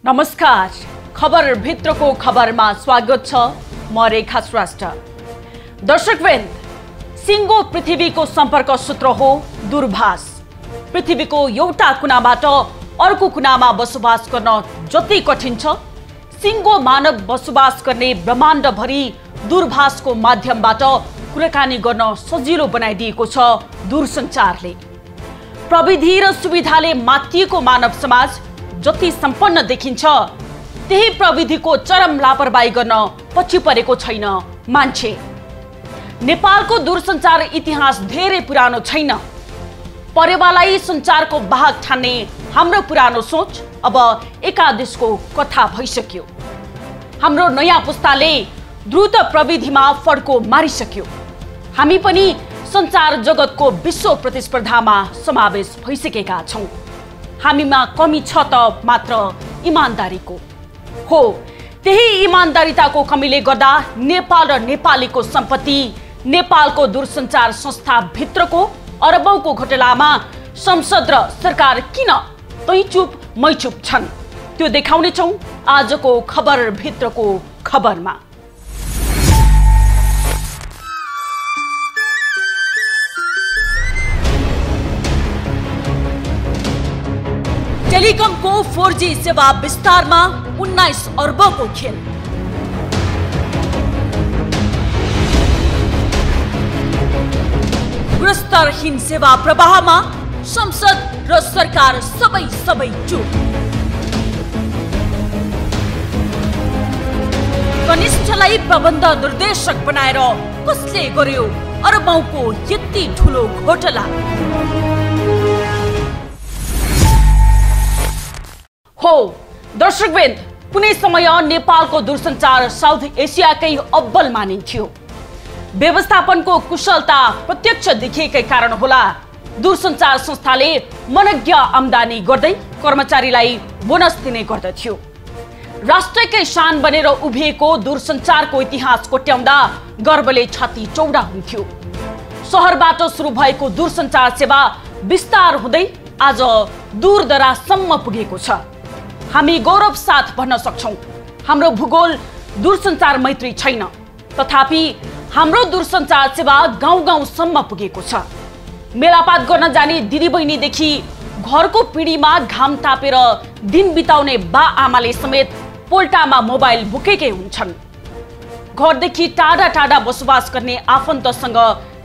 नमस्कार, खबर भित्रको खबरमा स्वागत छ। म रेखा श्रेष्ठ। दर्शकवृन्द, सिंगो पृथ्वीको सम्पर्क सूत्र हो दूरभाष। पृथ्वीको एउटा कुनाबाट अर्को कुनामा बसोबास गर्न जति कठिन छ, सिंगो मानव बसोबास गर्ने ब्रह्माण्डभरि दूरभाषको माध्यमबाट कुराकानी गर्न सजिलो बनाइदिएको छ दूरसञ्चारले। प्रविधि र सुविधाले माथिएको मानव समाज जति सम्पन्न देखिन्छ, त्यही प्रविधिको चरम लापरवाही गर्न पछि परेको छैन मान्छे। नेपालको दूरसञ्चार इतिहास धेरै पुरानो छैन। परेवालाई सञ्चारको वाहक ठान्ने हाम्रो पुरानो सोच अब एकादेशको कथा भइसक्यो। हाम्रो नयाँ पुस्ताले द्रुत प्रविधिमा फड्को मारिसक्यो। हामी पनि सञ्चार जगतको विश्व प्रतिस्पर्धामा समावेश भइसकेका छौँ। हामीमा कमी छ त मात्र इमानदारीको हो। त्यही इमानदारीताको कमीले गर्दा नेपाल र नेपालीको सम्पत्ति, नेपालको दूरसञ्चार संस्था भित्रको अरबौंको घोटालामा संसद र सरकार किन तै चुप मै चुप छन्, त्यो देखाउने छौं आजको खबर भित्रको खबरमा। टेलिकमको 4G सेवा विस्तारमा 19 अर्बको खेल। गुणस्तरहीन सेवा प्रवाहमा संसद र सरकार सबै चुप। कनिष्ठलाई प्रबन्ध निर्देशक बनाएर कसले गर्यो अरबौंको यति ठूलो घोटाला? हो दर्शकवृन्द, कुनै समय नेपालको दूरसञ्चार साउथ एसियाकै अब्बल मानिन्थ्यो। व्यवस्थापनको कुशलता प्रत्यक्ष देखिएकै कारण होला दूरसञ्चार संस्थाले मनज्ञ आम्दानी गर्दै कर्मचारीलाई बोनस दिने गर्दथ्यो। राष्ट्रकै शान बनेर उभिएको दूरसञ्चारको इतिहास कोट्याउँदा गर्वले छाती चौडा हुन्थ्यो। शहरबाट सुरु भएको दूरसञ्चार सेवा विस्तार हुँदै आज दूरदराजसम्म पुगेको छ। हामी गौरव साथ भन्न सक्छौं, हाम्रो भूगोल दूरसञ्चार मैत्री छैन, तथापि हाम्रो दूरसञ्चार सेवा गाउँ-गाउँसम्म पुगेको छ। मेलापात गर्न जाने दिदीबहिनीदेखि घरको पिँढीमा घाम तापेर दिन बिताउने बा आमाले समेत पोल्टामा मोबाइल बोकेकै हुन्छन्। घरदेखि टाढा टाढा बसोबास गर्ने आफन्तसँग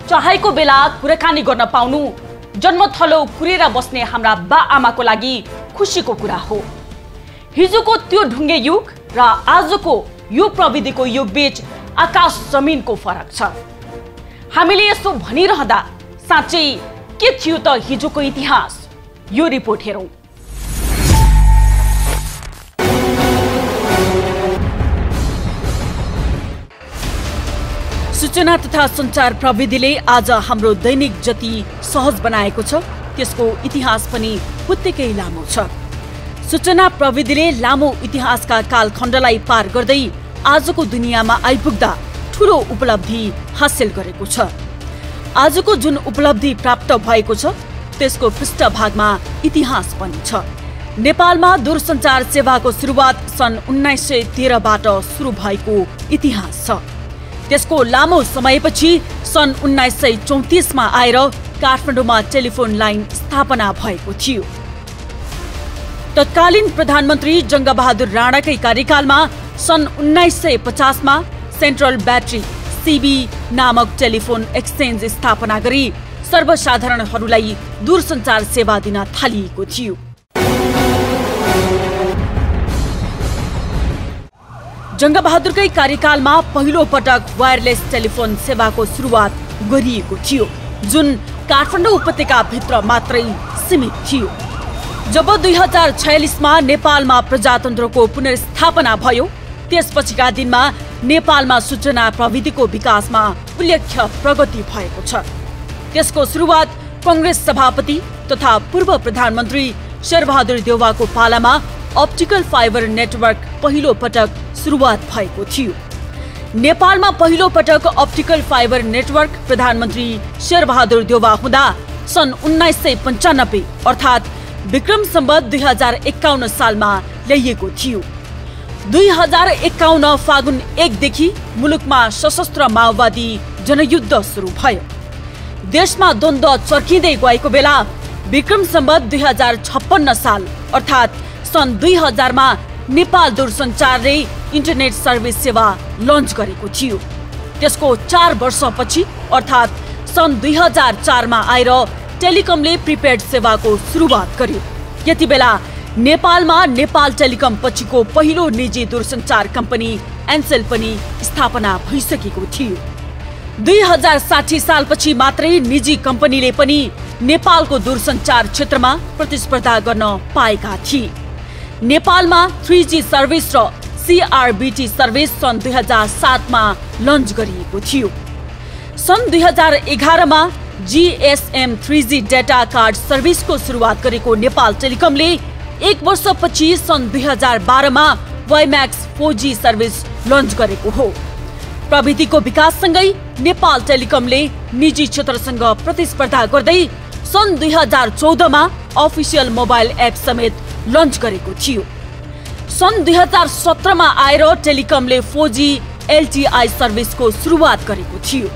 चाहेको बेला कुराकानी गर्न पाउनु जन्मथलो कुरेर बस्ने हाम्रा बा आमाको लागि खुसीको कुरा हो। हिजोको त्यो ढुङ्गे युग र आजको यो प्रविधिको युग बीच आकाश जमिनको फरक छ। हामीले यसो भनिरहँदा साँच्चै के थियो त हिजोको इतिहास? यो रिपोर्ट हेरौं। सूचना तथा सञ्चार प्रविधिले आज हाम्रो दैनिक जति सहज बनाएको छ, त्यसको इतिहास पनि उत्तिकै लामो छ। सूचना प्रविधिले लामो इतिहासका कालखण्डलाई पार गर्दै आजको दुनियाँमा आइपुग्दा ठूलो उपलब्धि हासिल गरेको छ। आजको जुन उपलब्धि प्राप्त भएको छ, त्यसको पृष्ठभागमा इतिहास पनि छ। नेपालमा दूरसञ्चार सेवाको सुरुवात सन् 1913बाट सुरु भएको इतिहास छ। त्यसको लामो समयपछि सन् 1934मा आएर काठमाडौँमा टेलिफोन लाइन स्थापना भएको थियो। तत्कालीन प्रधानमन्त्री जङ्गबहादुर राणाकै कार्यकालमा सन् 1950मा सेन्ट्रल ब्याट्री सीबी नामक टेलिफोन एक्सचेन्ज स्थापना गरी सर्वसाधारणहरूलाई दूरसञ्चार सेवा दिन थालिएको थियो। जङ्गबहादुरकै कार्यकालमा पहिलो पटक वायरलेस टेलिफोन सेवाको सुरुवात गरिएको थियो, जुन काठमाडौँ उपत्यकाभित्र मात्रै सीमित थियो। जब 2046मा नेपालमा प्रजातन्त्रको पुनर्स्थापना भयो, त्यसपछिका दिनमा नेपालमा सूचना प्रविधिको विकासमा उल्लेख्य प्रगति भएको छ। त्यसको सुरुवात कांग्रेस सभापति तथा पूर्व प्रधानमन्त्री शेरबहादुर देउवाको पालामा अप्टिकल फाइबर नेटवर्क पहिलो पटक सुरुवात भएको थियो। नेपालमा पहिलो पटक अप्टिकल फाइबर नेटवर्क प्रधानमन्त्री शेरबहादुर देउवा हुँदा सन् 1995 अर्थात् विक्रम सम्वत 2051 सालमा ल्याइएको थियो। 2051 फागुन 1 देखि मुलुकमा सशस्त्र माओवादी जनयुद्ध सुरु भयो। देशमा द्वन्द्व चर्किँदै गएको बेला विक्रम सम्वत 2056 साल अर्थात् सन् 2000 मा नेपाल दूरसञ्चारले इन्टरनेट सर्भिस सेवा लन्च गरेको थियो। त्यसको 4 वर्षपछि अर्थात् सन् 2004 मा आएर टेलिकमले प्रिपेड सेवाको सुरुवात गर्यो। यति बेला नेपालमा नेपाल टेलिकम पछिको पहिलो निजी दूरसञ्चार कम्पनी एन्सेल पनि स्थापना भइसकेको थियो। 2060 सालपछि मात्रै निजी कम्पनीले पनि नेपालको दूरसञ्चार क्षेत्रमा प्रतिस्पर्धा गर्न पाएका थिए। नेपालमा 3G सर्भिस र CRBT सर्भिस सन् 2007 मा लन्च गरिएको थियो। सन् 2011 मा GSM 3G डेटा कार्ड सर्भिसको सुरुवात गरेको नेपाल टेलिकमले 1 वर्षपछि सन् 2012 मा वाइम्याक्स 4G सर्भिस लन्च गरेको हो। प्रविधिको विकाससँगै नेपाल टेलिकमले निजी क्षेत्रसँग प्रतिस्पर्धा गर्दै सन् 2014 मा अफिसियल मोबाइल एप समेत लन्च गरेको थियो। सन् 2017 मा आएर टेलिकमले 4G LTI सर्भिसको सुरुवात गरेको थियो।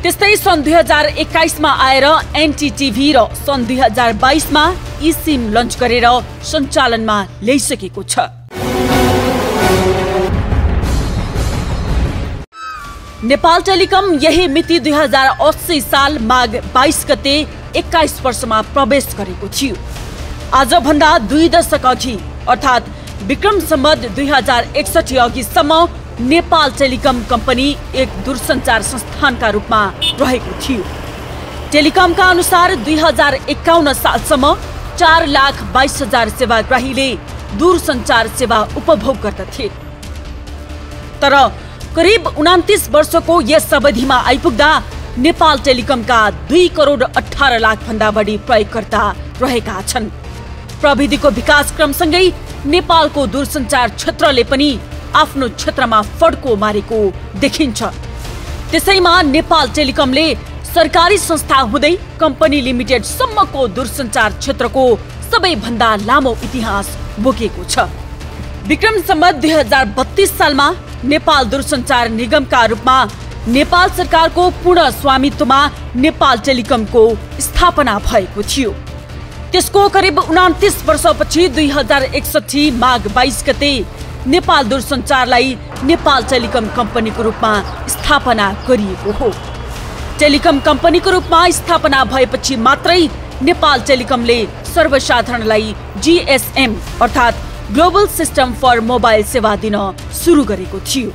त्यस्तै सन् 2021 मा आएर NTTV र सन् 2022 मा eSIM लन्च गरेर सञ्चालनमा ल्याइसकेको छ। नेपाल टेलिकम यही मिति 2080 साल माघ 22 गते 21 वर्षमा प्रवेश गरेको थियो। आजभन्दा 2 दशक अघि अर्थात् विक्रम सम्वत 2061 अघिसम्म नेपाल टेलिकम कम्पनी एक दूरसञ्चार संस्थानका रूपमा रहेको थियो। टेलिकमका अनुसार 2051 सालसम्म 4,22,000 सेवाग्राहीले दूरसञ्चार सेवा उपभोग गर्दथे। तर करिब 29 वर्षको यस अवधिमा आइपुग्दा नेपाल टेलिकमका 2 करोड 18 लाख भन्दा बढी प्रयोगकर्ता रहेका छन्। प्रविधिको विकास क्रमसँगै नेपालको दूरसञ्चार क्षेत्रले पनि आफ्नो क्षेत्रमा फड्को मारेको देखिन्छ। त्यसैमा नेपाल टेलिकमले सरकारी संस्था हुँदै कम्पनी लिमिटेड सम्मको दूरसञ्चार क्षेत्रको सबैभन्दा लामो इतिहास बोकेको छ। विक्रम सम्वत 2032 सालमा नेपाल दूरसञ्चार निगमका रूपमा नेपाल सरकारको पूर्ण स्वामित्वमा नेपाल टेलिकमको स्थापना भएको थियो। त्यसको करिब 29 वर्षपछि 2061 माघ 22 गते नेपाल दूरसञ्चारलाई नेपाल टेलिकम कम्पनीको रूपमा स्थापना गरिएको हो। टेलिकम कम्पनीको रूपमा स्थापना भएपछि मात्रै नेपाल टेलिकमले सर्वसाधारणलाई GSM अर्थात् ग्लोबल सिस्टम फर मोबाइल सेवा दिन सुरु गरेको थियो।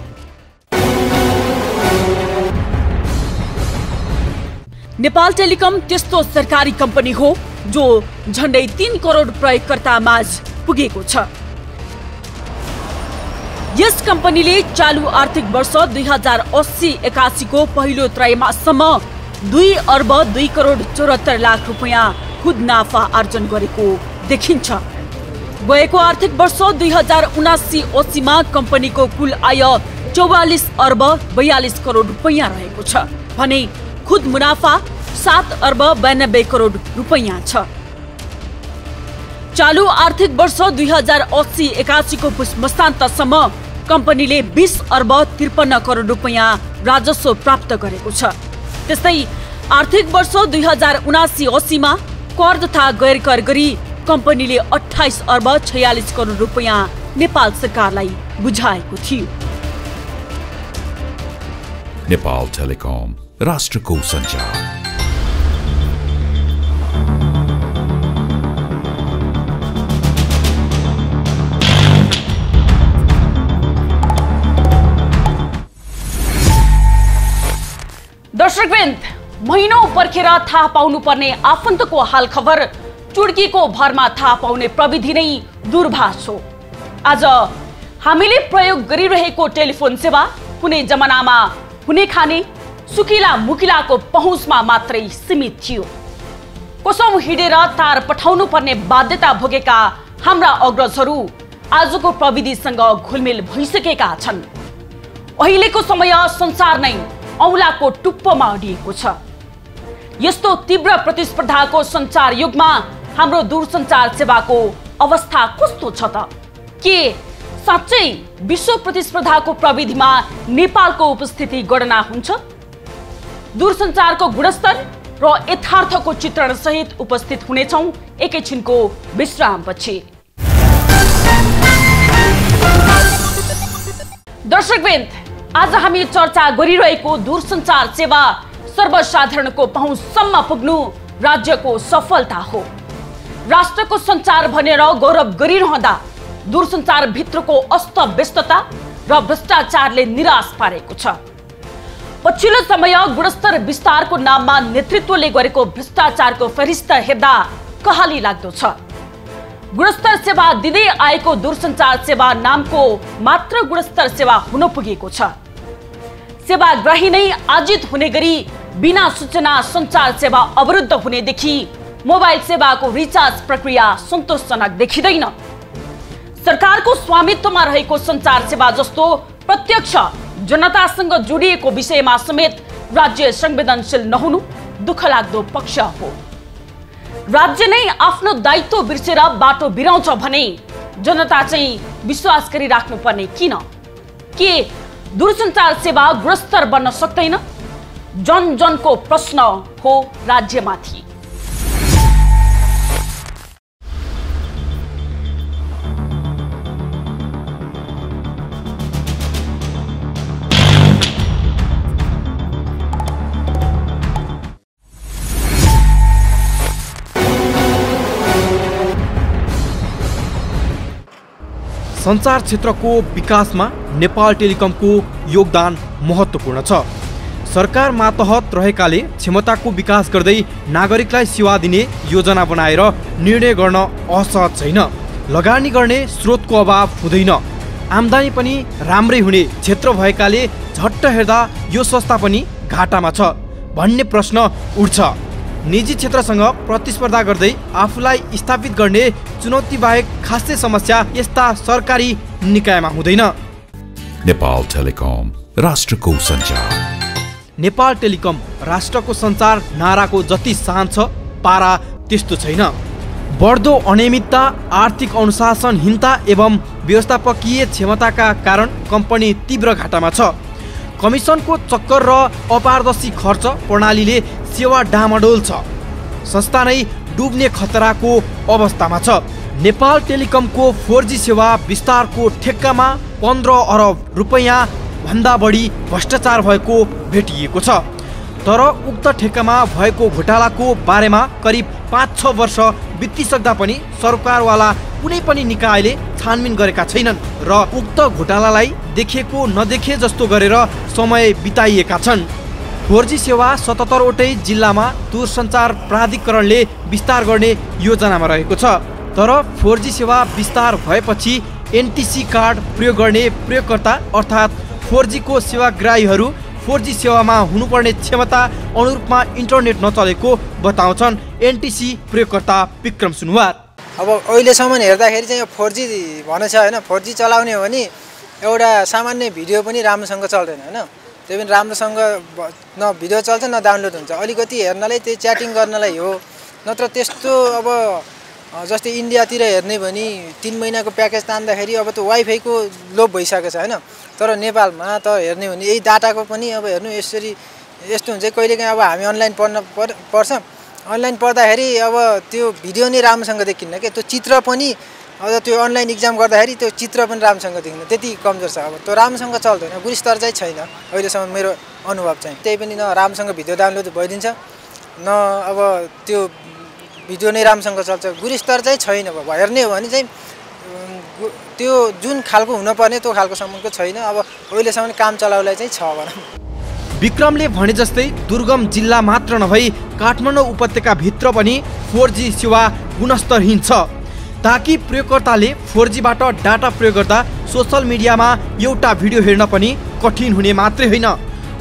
नेपाल टेलिकम त्यस्तो सरकारी कम्पनी हो जो झण्डै 3 करोड प्रयोगकर्ता माझ पुगेको छ। यस कम्पनीले चालु आर्थिक वर्ष 2080-81 को पहिलो त्रैमाससम्म 2 अर्ब 2 करोड 74 लाख रुपैयाँ खुद नाफा आर्जन गरेको देखिन्छ। गएको आर्थिक वर्ष 2079-80 मा कम्पनीको कुल आय 44 अर्ब 42 करोड रुपैयाँ रहेको छ भने खुद मुनाफा 7 अर्ब 92 करोड रुपैयाँ छ। चालु आर्थिक वर्ष 2080-81 को पुस मसान्तसम्म कम्पनीले 20 अर्ब 53 करोड रुपैयाँ राजस्व प्राप्त गरेको छ। त्यस्तै आर्थिक वर्ष 2079-80 मा कर तथा गैर कर गरी कम्पनीले 28 अर्ब 46 करोड रुपैयाँ नेपाल सरकारलाई बुझाएको थियो। नेपाल टेलिकम राष्ट्रको सञ्चार। दर्शकवृन्द, महिनौं पर्खेर थाहा पाउनुपर्ने आफन्तको हाल खबर चुड्कीको भरमा थाहा पाउने प्रविधि नै दूरभाष हो। आज हामीले प्रयोग गरिरहेको टेलिफोन सेवा कुनै जमानामा हुने खाने सुकिला मुकिलाको पहुँचमा मात्रै सीमित थियो। कसौं हिडेर तार पठाउनु पर्ने बाध्यता भोगेका हाम्रा अग्रजहरू आजको प्रविधिसँग घुलमिल भइसकेका छन्। अहिलेको समय संसार नै औलाको टुप्पोमा अडिएको छ। यस्तो तीव्र प्रतिस्पर्धाको सञ्चार युगमा हाम्रो दूरसञ्चार सेवाको अवस्था कस्तो छ त? के साँच्चै विश्व प्रतिस्पर्धाको प्रविधिमा नेपालको उपस्थिति गणना हुन्छ? दूरसञ्चारको गुणस्तर र यथार्थको चित्रण सहित उपस्थित हुनेछौं एकैछिनको विश्रामपछि। दर्शकवृन्द, आज हामी चर्चा गरिरहेको दूरसञ्चार सेवा सर्वसाधारणको पहुँचसम्म पुग्नु राज्यको सफलता हो। राष्ट्रको सञ्चार भनेर गौरव गरिरहँदा दूरसञ्चार भित्रको अस्तव्यस्तता र भ्रष्टाचारले निराश पारेको छ। पछिल्लो समय गुणस्तर विस्तारको नाममा नेतृत्वले गरेको भ्रष्टाचारको फरिस्त हेर्दा कहाली लाग्दो छ। गुणस्तर सेवा दिँदै आएको दूरसञ्चार सेवा नामको मात्र गुणस्तर सेवा हुन पुगेको छ। सेवाग्राही नै आजित हुने गरी बिना सूचना सञ्चार सेवा अवरुद्ध हुनेदेखि मोबाइल सेवाको रिचार्ज प्रक्रिया सन्तोषजनक देखिँदैन। सरकारको स्वामित्वमा रहेको सञ्चार सेवा जस्तो प्रत्यक्ष जनतासँग जोडिएको विषयमा समेत राज्य संवेदनशील नहुनु दुःखलाग्दो पक्ष हो। राज्य नै आफ्नो दायित्व बिर्सेर बाटो बिराउँछ भने जनता चाहिँ विश्वास गरिराख्नु पर्ने किन? के दूरसञ्चार सेवा गुणस्तर बन्न सक्दैन? जन जनको प्रश्न हो राज्यमाथि। सञ्चार क्षेत्रको विकासमा नेपाल टेलिकमको योगदान महत्त्वपूर्ण छ। सरकार मातहत रहेकाले क्षमताको विकास गर्दै नागरिकलाई सेवा दिने योजना बनाएर निर्णय गर्न असहज छैन। लगानी गर्ने स्रोतको अभाव हुँदैन। आम्दानी पनि राम्रै हुने क्षेत्र भएकाले झट्ट हेर्दा यो संस्था पनि घाटामा छ भन्ने प्रश्न उठ्छ। निजी क्षेत्रसँग प्रतिस्पर्धा गर्दै आफूलाई स्थापित गर्ने चुनौती बाहेक खासै समस्या यस्ता सरकारी निकायमा हुँदैन। नेपाल टेलिकम, राष्ट्रको सञ्चार। नेपाल टेलिकम राष्ट्रको सञ्चार नाराको जति सान छ पारा त्यस्तो छैन। बढ्दो अनियमितता, आर्थिक अनुशासनहीनता एवं व्यवस्थापकीय क्षमताका कारण कम्पनी तीव्र घाटामा छ। कमिसनको चक्कर र अपारदर्शी खर्च प्रणालीले सेवा डामाडोल छ। संस्था नै डुब्ने खतराको अवस्थामा छ। नेपाल टेलिकमको 4G सेवा विस्तारको ठेक्कामा 15 अरब रुपैयाँ भन्दा बढी भ्रष्टाचार भएको भेटिएको छ। तर उक्त ठेक्कामा भएको घोटालाको बारेमा करिब 5-6 वर्ष बितिसक्दा पनि सरकारवाला कुनै पनि निकायले छानबिन गरेका छैनन् र उक्त घोटालालाई देखेको नदेखे जस्तो गरेर समय बिताइएका छन्। 4G सेवा 77 वटै जिल्लामा दूरसञ्चार प्राधिकरणले विस्तार गर्ने योजनामा रहेको छ। तर 4G सेवा विस्तार भएपछि NTC कार्ड प्रयोग गर्ने प्रयोगकर्ता अर्थात् 4G को सेवाग्राहीहरू 4G सेवामा हुनुपर्ने क्षमता अनुरूपमा इन्टरनेट नचलेको बताउँछन् NTC प्रयोगकर्ता विक्रम सुनुवार। अब अहिलेसम्म हेर्दाखेरि चाहिँ 4G भनेछ हैन, 4G चलाउने हो भने एउटा सामान्य भिडियो पनि राम्रोसँग चल्दैन हैन। त्यही पनि राम्रोसँग न भिडियो चल्छ न डाउनलोड हुन्छ। अलिकति हेर्नलाई त्यही च्याटिङ गर्नलाई हो। नत्र त्यस्तो अब जस्तै इन्डियातिर हेर्ने भने 3 महिनाको प्याकेज तान्दाखेरि अब त वाइफाईको लोभ भइसकेको छ हैन। तर नेपालमा त हेर्ने भने यही डाटाको पनि अब हेर्नु यसरी यस्तो हुन्छ। कहिलेकाहीँ अब हामी अनलाइन पढ्न पर्छ। अनलाइन पढ्दाखेरि अब त्यो भिडियो नै राम्रोसँग देखिन्न के, त्यो चित्र पनि अब त्यो अनलाइन इक्जाम गर्दाखेरि त्यो चित्र पनि राम्रोसँग देखिन्न, त्यति कमजोर छ। अब त्यो राम्रोसँग चल्दैन, गुणस्तर चाहिँ छैन अहिलेसम्म मेरो अनुभव चाहिँ। त्यही पनि न राम्रोसँग भिडियो डाउनलोड भइदिन्छ न अब त्यो भिडियो नै राम्रोसँग चल्छ, गुणस्तर चाहिँ छैन। अब हेर्ने हो भने चाहिँ त्यो जुन खालको हुनुपर्ने त्यो खालको सम्मको छैन। अब अहिलेसम्म काम चलाउलाई चाहिँ छ भनौँ। विक्रमले भने जस्तै दुर्गम जिल्ला मात्र नभई काठमाडौँ उपत्यका भित्र पनि 4G सेवा गुणस्तरहीन छ। ताकि प्रयोगकर्ताले 4Gबाट डाटा प्रयोग गर्दा सोशल मिडियामा एउटा भिडियो हेर्न पनि कठिन हुने मात्रै होइन,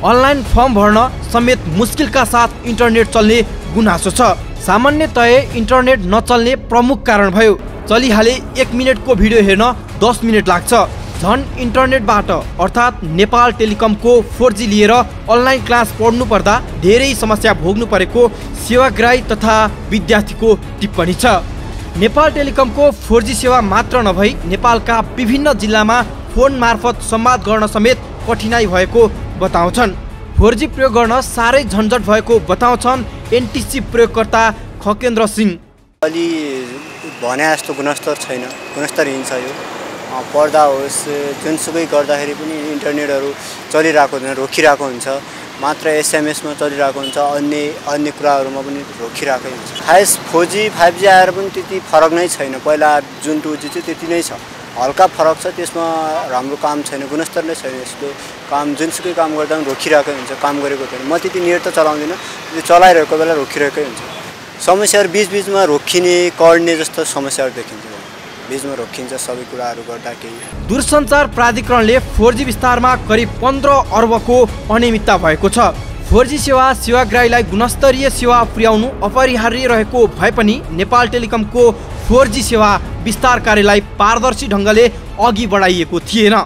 अनलाइन फर्म भर्न समेत मुस्किलका साथ इन्टरनेट चल्ने गुनासो छ। सामान्यतया इन्टरनेट नचल्ने प्रमुख कारण भयो चलिहाले 1 मिनेटको भिडियो हेर्न 10 मिनेट लाग्छ। झन् इन्टरनेटबाट अर्थात् नेपाल टेलिकमको 4G लिएर अनलाइन क्लास पढ्नु पर्दा धेरै समस्या भोग्नु परेको सेवाग्राही तथा विद्यार्थीको टिप्पणी छ। नेपाल टेलिकमको 4G सेवा मात्र नभई नेपालका विभिन्न जिल्लामा फोन मार्फत संवाद गर्न समेत कठिनाई भएको बताउँछन्। 4G प्रयोग गर्न साह्रै झन्झट भएको बताउँछन् एनटिसी प्रयोगकर्ता खकेन्द्र सिंह। अलि भने जस्तो गुणस्तर छैन, गुणस्तरहीन छ यो। पढ्दा होस् जुनसुकै गर्दाखेरि पनि इन्टरनेटहरू चलिरहेको हुँदैन, रोकिरहेको हुन्छ। मात्र एसएमएसमा चलिरहेको हुन्छ, अन्य कुराहरूमा पनि रोकिरहेकै हुन्छ। खास 4G 5G आएर पनि त्यति फरक नै छैन। पहिला जुन 2G थियो त्यति नै छ, हल्का फरक छ। त्यसमा राम्रो काम छैन, गुणस्तर नै छैन। यसको काम जुनसुकै काम गर्दा पनि रोकिरहेकै हुन्छ, काम गरेको छैन। म त्यति नेट त चलाउँदिनँ, त्यो चलाइरहेको बेला रोकिरहेकै हुन्छ। समस्याहरू बीचबीचमा रोकिने कड्ने जस्तो समस्याहरू देखिन्छ, बीचमा रोकिन्छ सबै कुराहरू गर्दा। केही दूरसञ्चार प्राधिकरणले 4G विस्तारमा करिब 15 अर्बको अनियमितता भएको छ। 4G सेवाग्राहीलाई गुणस्तरीय सेवा पुर्याउनु अपरिहार्य रहेको भए पनि नेपाल टेलिकमको 4G सेवा विस्तार कार्यलाई पारदर्शी ढङ्गले अघि बढाइएको थिएन।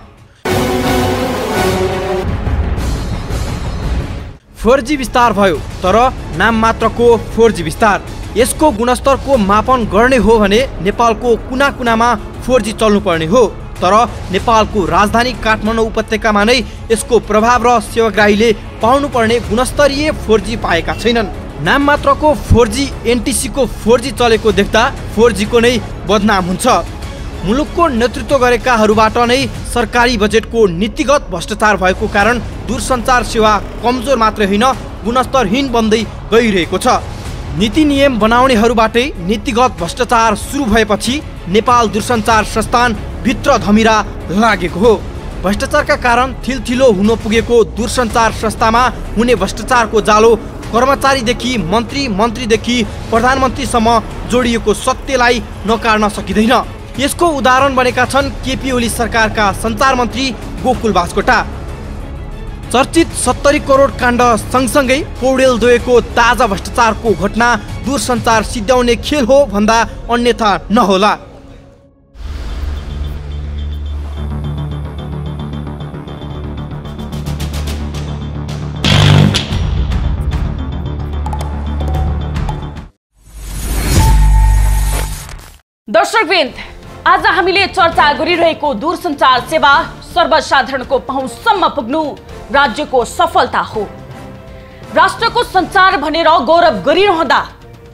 4G विस्तार भयो तर नाम मात्रको 4G विस्तार। यसको गुणस्तरको मापन गर्ने हो भने नेपालको कुना कुनामा 4G चल्नुपर्ने हो, तर नेपालको राजधानी काठमाडौँ उपत्यकामा नै यसको प्रभाव र सेवाग्राहीले पाउनुपर्ने गुणस्तरीय 4G पाएका छैनन्। नाम मात्रको 4G एनटिसी को 4G चलेको देख्दा 4G को नै बदनाम हुन्छ। मुलुकको नेतृत्व गरेकाहरूबाट नै सरकारी बजेटको नीतिगत भ्रष्टाचार भएको कारण दूरसञ्चार सेवा कमजोर मात्रै होइन गुणस्तरहीन बन्दै गइरहेको छ। नीति नियम बनाउनेहरूबाटै नीतिगत भ्रष्टाचार सुरु भएपछि नेपाल दूरसञ्चार संस्थान भित्र धमिरा लागेको हो। भ्रष्टाचारका कारण थिलथिलो हुन पुगेको दूरसञ्चार संस्थामा हुने भ्रष्टाचारको जालो कर्मचारीदेखि मन्त्रीदेखि प्रधानमन्त्रीसम्म जोडिएको सत्यलाई नकार्न सकिँदैन। यसको उदाहरण बनेका छन् केपी ओली सरकारका सञ्चार मन्त्री गोकुल बास्कोटा। चर्चित 70 करोड काण्ड सँगसँगै पौडेल दोएको ताजा भ्रष्टाचारको घटना दूरसञ्चार सिद्ध्याउने खेल हो भन्दा अन्यथा नहोला। दर्शकवृन्द, आज हामीले चर्चा गरिरहेको दूरसञ्चार सेवा सर्वसाधारणको पहुँचसम्म पुग्नु राज्यको सफलता हो। राष्ट्रको सञ्चार भनेर गौरव गरिरहँदा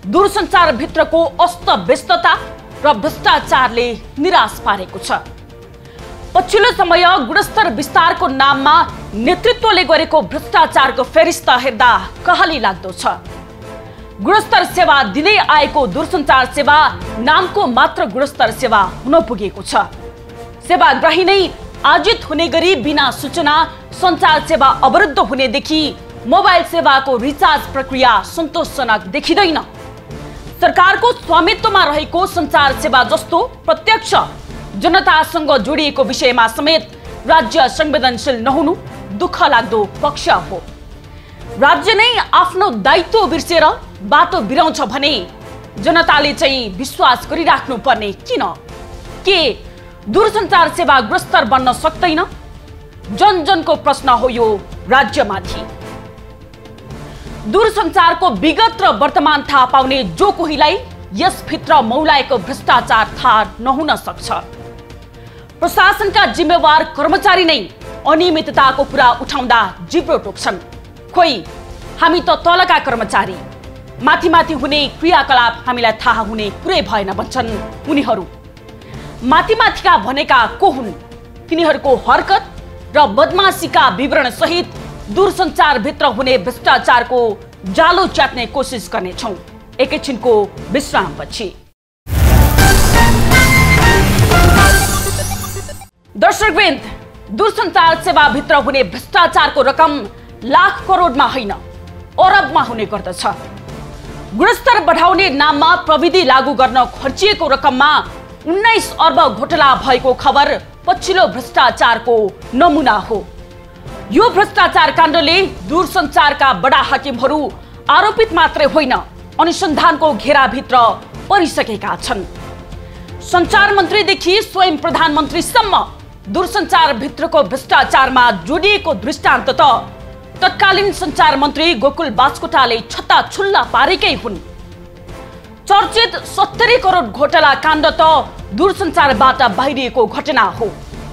दूरसञ्चार भित्रको अस्तव्यस्तता र भ्रष्टाचारले निराश पारेको छ। पछिल्लो समय गुणस्तर विस्तारको नाममा नेतृत्वले गरेको भ्रष्टाचारको फेरिस्ता हेर्दा कहाली लाग्दो छ। गुणस्तर सेवा दिँदै आएको दूरसञ्चार सेवा नामको मात्र गुणस्तर सेवा हुन पुगेको छ। सेवाग्राही नै आजित हुने गरी बिना सूचना सञ्चार सेवा अवरुद्ध हुनेदेखि मोबाइल सेवाको रिचार्ज प्रक्रिया सन्तोषजनक देखिँदैन। सरकारको स्वामित्वमा रहेको सञ्चार सेवा जस्तो प्रत्यक्ष जनतासँग जोडिएको विषयमा समेत राज्य संवेदनशील नहुनु दुःख लाग्दो पक्ष हो। राज्य नै आफ्नो दायित्व बिर्सेर बाटो बिराउँछ भने जनताले चाहिँ विश्वास गरिराख्नु पर्ने किन? के दूरसञ्चार सेवा गुणस्तर बन्न सक्दैन? जनजनको प्रश्न हो यो राज्यमाथि। दूरसञ्चारको विगत र वर्तमान थाहा पाउने जो कोहीलाई यसभित्र मौलाएको भ्रष्टाचार थाहा नहुन सक्छ। प्रशासनका जिम्मेवार कर्मचारी नै अनियमितताको कुरा उठाउँदा जिब्रो टोक्छन्। खोइ हामी त तलका कर्मचारी, माथि हुने क्रियाकलाप हामीलाई थाहा हुने कुरै भएन भन्छन् उनीहरू। माथिका भनेका को हुन्? तिनीहरूको हरकत र बदमाशीका विवरण सहित दूरसञ्चार भित्र हुने भ्रष्टाचारको जालो च्यात्ने कोसिस गर्नेछौँ एकैछिनको विश्रामपछि। दर्शकवृन्द, दूरसञ्चार सेवा भित्र हुने भ्रष्टाचारको रकम लाख करोडमा होइन अरबमा हुने गर्दछ। गुणस्तर बढाउने नाममा प्रविधि लागू गर्न खर्चिएको रकममा 19 अर्ब घोटाला भएको खबर पछिल्लो भ्रष्टाचारको नमुना हो। यो भ्रष्टाचार काण्डले दूरसञ्चारका बडा हाकिमहरू आरोपित मात्रै होइन अनुसन्धानको घेराभित्र परिसकेका छन्। सञ्चार मन्त्रीदेखि स्वयं प्रधानमन्त्रीसम्म दूरसञ्चार भित्रको भ्रष्टाचारमा जोडिएको दृष्टान्त त तत्कालीन सञ्चार मन्त्री गोकुल बास्कोटाले छत्ताछुल्ला पारेकै हुन्। चर्चित 70 करोड घोटाला काण्ड त दूरसञ्चारबाट बाहिरिएको घटना हो।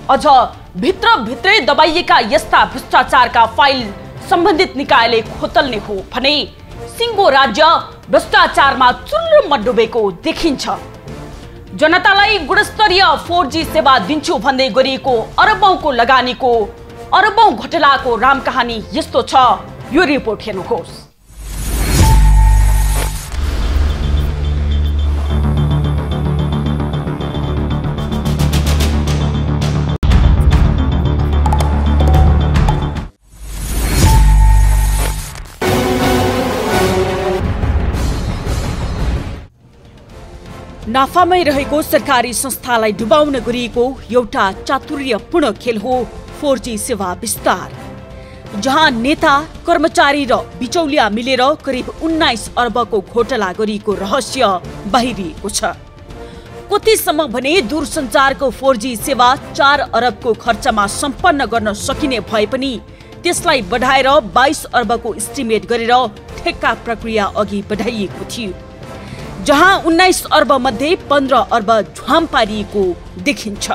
अझ भित्रै दबाइएका यस्ता भ्रष्टाचारका फाइल सम्बन्धित निकायले खोतल्ने हो भने सिङ्गो राज्य भ्रष्टाचारमा चुल्लुम्म डुबेको देखिन्छ। जनतालाई गुणस्तरीय 4G सेवा दिन्छु भन्दै गरिएको अरबौंको लगानीको अरबौं घोटालाको रामकहानी यस्तो छ। यो रिपोर्ट हेर्नुहोस्। नाफामै रहेको सरकारी संस्थालाई डुबाउन गरिएको एउटा चातुर्यपूर्ण खेल हो 4G सेवा विस्तार, जहाँ नेता, कर्मचारी र बिचौलिया मिलेर करिब 19 अर्बको घोटाला गरिएको रहस्य बाहिरिएको छ। कतिसम्म भने दूरसञ्चारको 4G सेवा 4 अरबको खर्चमा सम्पन्न गर्न सकिने भए पनि त्यसलाई बढाएर 22 अर्बको इस्टिमेट गरेर ठेक्का प्रक्रिया अघि बढाइएको थियो, जहाँ 19 अर्ब मध्ये 15 अर्ब झ्वाम पारिएको देखिन्छ।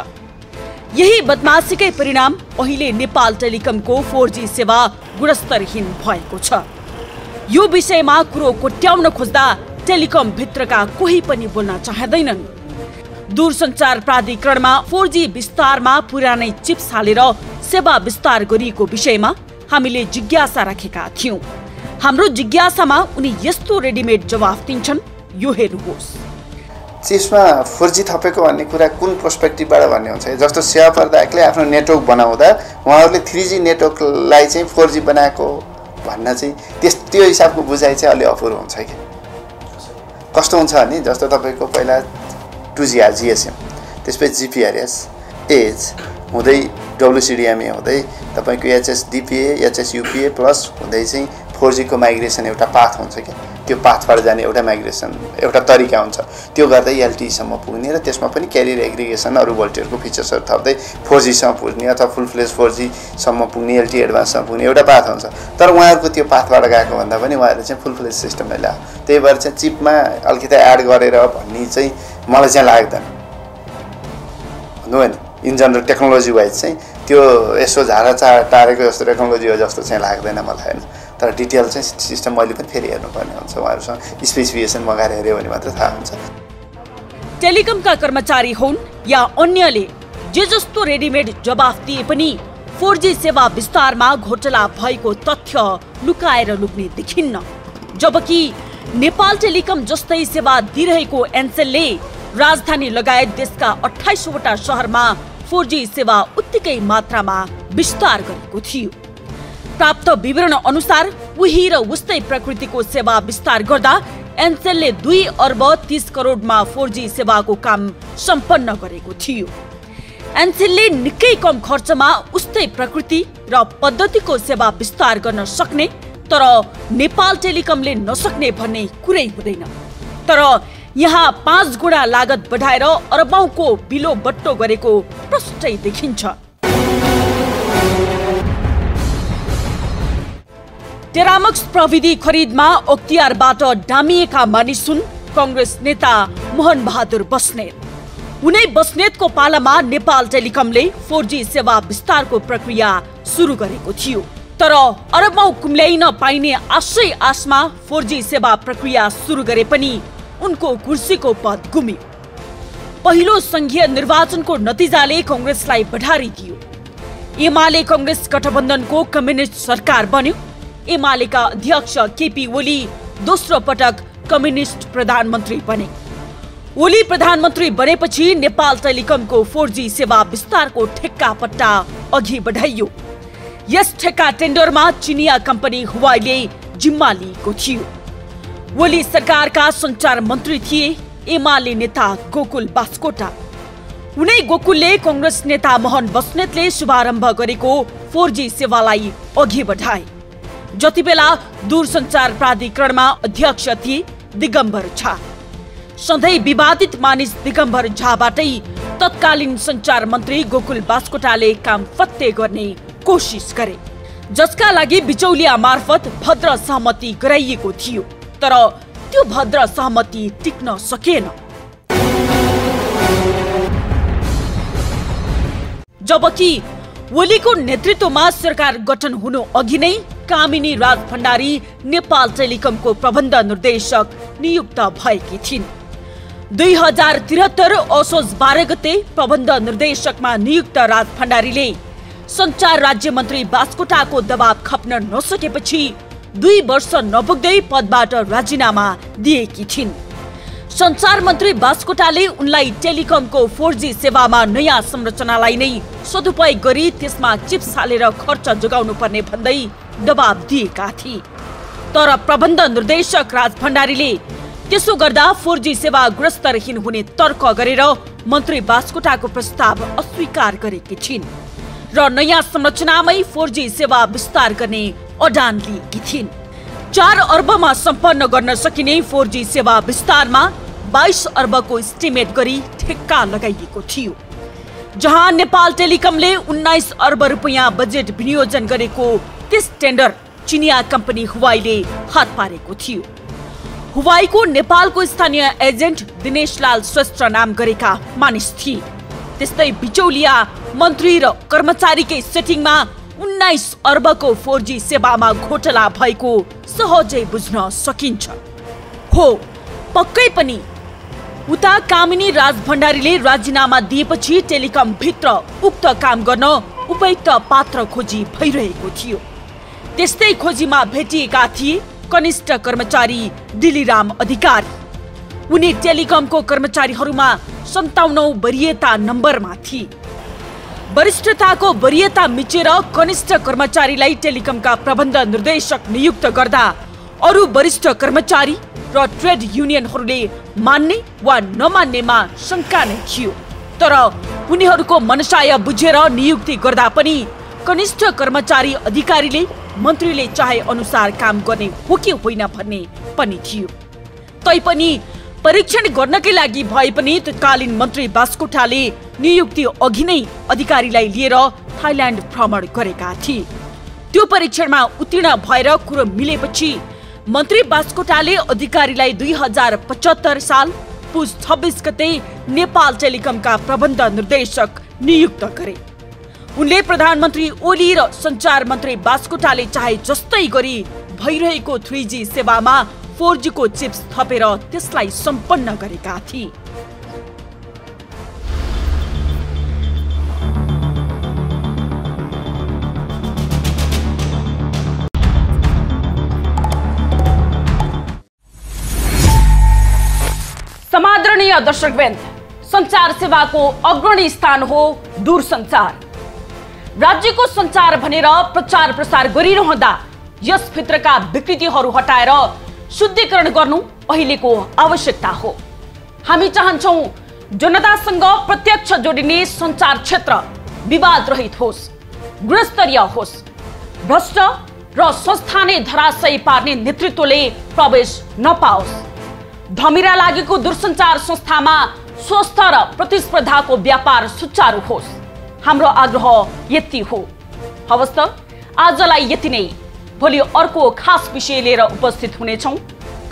यही बदमाशीकै परिणाम अहिले नेपाल टेलिकमको 4G सेवा गुणस्तरहीन भएको छ। यो विषयमा कुरो कोट्याउन खोज्दा टेलिकम भित्रका कोही पनि बोल्न चाहँदैनन्। दूरसञ्चार प्राधिकरणमा 4G विस्तारमा पुरानै चिप्स हालेर सेवा विस्तार गरिएको विषयमा हामीले जिज्ञासा राखेका थियौं। हाम्रो जिज्ञासामा उनी यस्तो रेडिमेड जवाफ दिन्छन्। यो हेर्नुहोस्। चिप्समा 4G थपेको भन्ने कुरा कुन पर्सपेक्टिभबाट भन्ने हुन्छ? जस्तो सेवा प्रदायकले आफ्नो नेटवर्क बनाउँदा उहाँहरूले 3G नेटवर्कलाई चाहिँ 4G बनाएको भन्न चाहिँ त्यो हिसाबको बुझाइ चाहिँ अलि अपुरो हुन्छ कि कस्तो हुन्छ भने जस्तो तपाईँको पहिला 2G GSM, त्यसपछि GPRS, एज हुँदै WCDMA हुँदै तपाईँको HSDPA, HSUPA प्लस हुँदै चाहिँ 4G को माइग्रेसन एउटा पाथ हुन्छ कि त्यो पाथबाट जाने एउटा माइग्रेसन एउटा तरिका हुन्छ। त्यो गर्दै LTE सम्म पुग्ने र त्यसमा पनि क्यारियर एग्रिगेसन अरू भोल्टेजको फिचर्सहरू थप्दै 4G सम्म पुग्ने अथवा फुल फ्लेज 4G सम्म पुग्ने LTE एडभान्ससम्म पुग्ने एउटा पाथ हुन्छ। तर उहाँहरूको त्यो पाथबाट गएको भन्दा पनि उहाँहरूले चाहिँ फुल फ्लेज सिस्टमलाई ल्यायो। त्यही भएर चाहिँ चिपमा अलिकति एड गरेर भन्ने चाहिँ मलाई चाहिँ लाग्दैन भन्नु होइन। इन जनरल टेक्नोलोजी वाइज चाहिँ त्यो यसो झारा टारेको जस्तो टेक्नोलोजी हो जस्तो चाहिँ लाग्दैन मलाई होइन। तर डिटेल चाहिँ सिस्टम मैले पनि फेरि हेर्नुपर्ने हुन्छ। उहाँहरूसँग स्पेसिफिकेसन मगाएर हेऱ्यो भने मात्र थाहा हुन्छ। टेलिकमका कर्मचारी हुन् या अन्यले जे जस्तो रेडिमेड जवाफ दिए पनि 4G सेवा विस्तारमा घोटाला भएको तथ्य लुकाएर लुक्ने देखिन्न। जबकि नेपाल टेलिकम जस्तै सेवा दिइरहेको एनसेलले राजधानी लगायत देशका 28 वटा शहरमा 4G सेवा उत्तिकै मात्रामा विस्तार गरेको थियो। प्राप्त विवरण अनुसार उही र उस्तै प्रकृतिको सेवा विस्तार गर्दा एनसेलले 2 अर्ब 30 करोडमा 4G सेवाको काम सम्पन्न गरेको थियो। एनसेलले निकै कम खर्चमा उस्तै प्रकृति र पद्धतिको सेवा विस्तार गर्न सक्ने तर नेपाल टेलिकमले नसक्ने भन्ने कुरै हुँदैन। तर यहाँ 5 गुणा लागत बढाएर अरबौंको बिलो बट्टो गरेको प्रष्टै देखिन्छ। टेरामक्स प्रविधि खरिदमा अख्तियारबाट डामिएका मानिस हुन् कांग्रेस नेता मोहन बहादुर बस्नेत। उनै बस्नेतको पालामा नेपाल टेलिकमले 4G सेवा विस्तारको प्रक्रिया सुरु गरेको थियो। तर अरबौं कुम्ल्याइ नपाइने आशै आशमा 4G सेवा प्रक्रिया सुरु गरे पनि उनको कुर्सीको पद गुम्यो। पहिलो संघीय निर्वाचनको नतिजाले कांग्रेसलाई बढारी दियो। एमाले कांग्रेस गठबन्धनको कम्युनिस्ट सरकार बन्यो। एमालेका अध्यक्ष केपी ओली दोस्रो पटक कम्युनिस्ट प्रधानमन्त्री बने। ओली प्रधानमन्त्री बनेपछि नेपाल टेलिकमको 4G सेवा विस्तारको ठेक्का पट्टा अघि बढाइयो। यस ठेक्का टेन्डरमा चिनिया कम्पनी हुवाईले जिम्मा लिएको थियो। ओली सरकारका सञ्चार मन्त्री थिए एमाले नेता गोकुल बास्कोटा। उनै गोकुलले कांग्रेस नेता मोहन बस्नेतले शुभारम्भ गरेको 4G सेवालाई अघि बढाए। जतिबेला दूरसञ्चार प्राधिकरणमा अध्यक्ष थिए दिगम्बर झा। सधैँ विवादित मानिस दिगम्बर झाबाटै तत्कालीन सञ्चार मन्त्री गोकुल बास्कोटाले काम फत्ते गर्ने कोसिस गरे, जसका लागि बिचौलिया मार्फत भद्र सहमति गराइएको थियो। तर त्यो भद्र सहमति टिक्न सकेन। जबकि ओलीको नेतृत्वमा सरकार गठन हुनु अघि नै कामिनी राज भण्डारी नेपाल टेलिकमको प्रबन्ध निर्देशक नियुक्त भएकी थिइन्। 2073 असोज 12 गते प्रबन्ध निर्देशकमा नियुक्त राज भण्डारीले सञ्चार राज्य मन्त्री बास्कोटाको दबाव खप्न नसकेपछि 2 वर्ष नपुग्दै पदबाट राजीनामा दिएकी थिइन्। सञ्चार मन्त्री बास्कोटाले उनलाई टेलिकमको 4G सेवामा नयाँ संरचनालाई नै सदुपयोग गरी त्यसमा चिप्स हालेर खर्च जोगाउनु पर्ने भन्दै दबाब दिएका थिए। तर प्रबन्ध निर्देशक राज भण्डारीले त्यसो गर्दा 4G सेवा गुणस्तरहीन हुने तर्क गरेर मन्त्री बास्कोटाको प्रस्ताव अस्वीकार गरेकी छिन् र नयाँ संरचनामै 4G सेवा विस्तार गर्ने अडान लिएकी थिइन्। 4 अर्बमा सम्पन्न गर्न सकिने 4G सेवा विस्तारमा 22 अर्बको इस्टिमेट गरी ठेक्का लगाइएको थियो, जहाँ नेपाल टेलिकमले 19 अर्ब रुपैयाँ बजेट विनियोजन गरेको त्यस टेन्डर चिनिया कम्पनी हुवाईले हात पारेको थियो। हुवाईको नेपालको स्थानीय एजेन्ट दिनेशलाल श्रेष्ठ नाम गरेका मानिस थिए। त्यस्तै बिचौलिया मन्त्री र कर्मचारीकै सेटिङमा 19 अर्बको 4G सेवामा घोटाला भएको सहजै बुझ्न सकिन्छ। हो, पक्कै पनि उता कामिनी राज भण्डारीले राजीनामा दिएपछि टेलिकम भित्र उक्त काम गर्न उपयुक्त पात्र खोजी भइरहेको थियो। त्यस्तै खोजीमा भेटिएका थिए कनिष्ठ कर्मचारी दिलीराम अधिकारी। उनी टेलिकमको कर्मचारीहरूमा 57औं वरियता नम्बरमा थिए। वरिष्ठताको वरियता मिचेर कनिष्ठ कर्मचारीलाई टेलिकमका प्रबन्ध निर्देशक नियुक्त गर्दा अरू वरिष्ठ कर्मचारी र ट्रेड युनियनहरूले मान्ने वा नमान्नेमा शङ्का नै थियो। तर उनीहरूको मनसाय बुझेर नियुक्ति गर्दा पनि कनिष्ठ कर्मचारी अधिकारीले मन्त्रीले चाहे अनुसार काम गर्ने हो कि होइन भन्ने पनि थियो। तैपनि परीक्षण गर्नकै लागि भए पनि तत्कालीन मन्त्री बास्कोटाले नियुक्ति अघि नै अधिकारीलाई लिएर थाइल्यान्ड भ्रमण गरेका थिए। त्यो परीक्षणमा उत्तीर्ण भएर कुरो मिलेपछि मन्त्री बास्कोटाले अधिकारीलाई 2075 साल पुस 26 गते नेपाल टेलिकमका प्रबन्ध निर्देशक नियुक्त गरे। उनले प्रधानमन्त्री ओली र सञ्चार मन्त्री बास्कोटाले चाहे जस्तै गरी भइरहेको 3G सेवामा 4G को चिप्स थपेर त्यसलाई सम्पन्न गरेका थिए। समादरणीय दर्शकवृन्द, सञ्चार सेवाको अग्रणी स्थान हो दूरसञ्चार। राज्यको सञ्चार भनेर प्रचार प्रसार गरिरहँदा यसभित्रका विकृतिहरू हटाएर शुद्धिकरण गर्नु अहिलेको आवश्यकता हो। हामी चाहन्छौँ जनतासँग प्रत्यक्ष जोडिने सञ्चार क्षेत्र विवाद रहित होस्, गुणस्तरीय होस्, भ्रष्ट र संस्थानै धराशयी पार्ने नेतृत्वले प्रवेश नपाओस्। धमिरा लागेको दूरसञ्चार संस्थामा स्वस्थ र प्रतिस्पर्धाको व्यापार सुचारू होस्, हाम्रो आग्रह यति हो। हवस् त, आजलाई यति नै। भोलि अर्को खास विषय लिएर उपस्थित हुनेछौँ।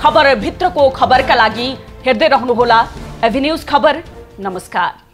खबर भित्रको खबरका लागि हेर्दै रहनुहोला एभी न्यूज खबर। नमस्कार।